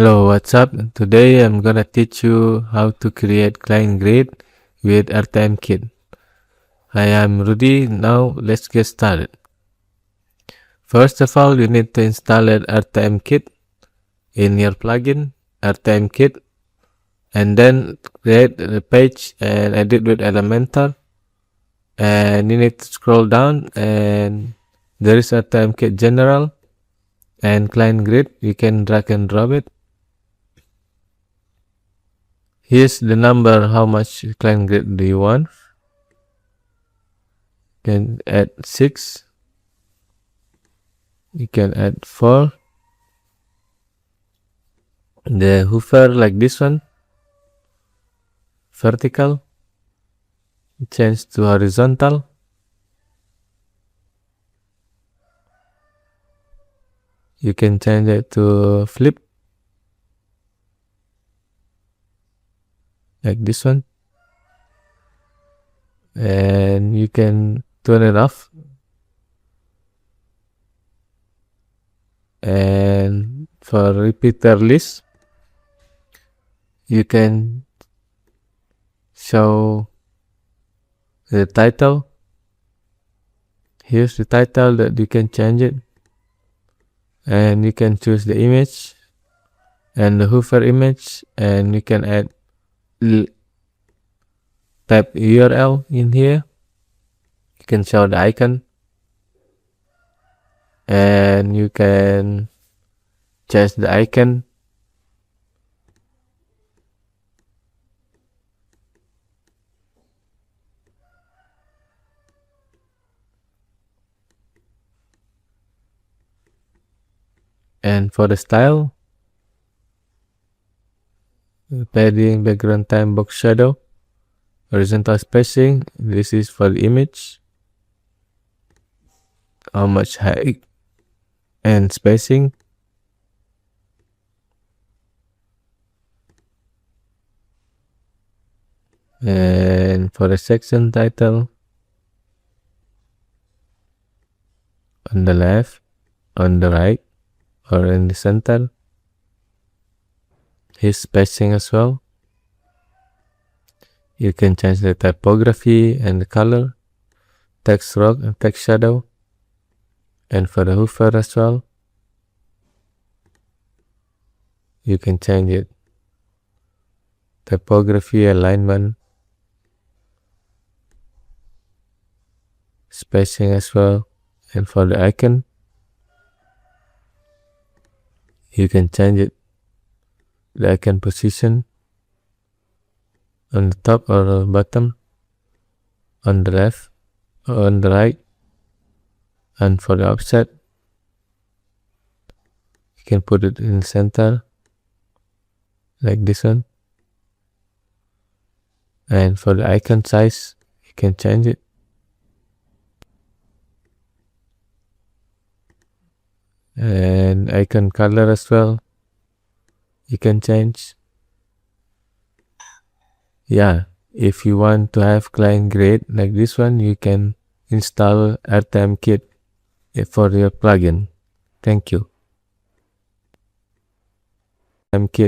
Hello, what's up? Today I'm gonna teach you how to create client grid with RTMKit. Hi, I'm Rudy. Now let's get started. First of all, you need to install an RTMKit in your plugin, RTMKit, and then create the page and edit with Elementor. And you need to scroll down and there is RTMKit General and client grid. You can drag and drop it. Here's the number, how much client grid do you want. You can add 6. You can add 4. The hoover like this one, vertical, change to horizontal. You can change it to flip like this one, and you can turn it off. And for repeater list, you can show the title. Here's the title that you can change it, and you can choose the image and the hoover image, and you can add type URL in here. You can show the icon, and you can change the icon. And for the style, padding, background time, box shadow, horizontal spacing, this is for the image, how much height and spacing. And for the section title, on the left, on the right, or in the center. His spacing as well. You can change the typography and the color, text rock and text shadow, and for the hoover as well. You can change it, typography, alignment, spacing as well. And for the icon, you can change it, the icon position on the top or the bottom, on the left or on the right. And for the offset, you can put it in the center like this one. And for the icon size, you can change it. And icon color as well, you can change. Yeah, if you want to have client grid like this one, you can install RTMKit for your plugin. Thank you. RTMKit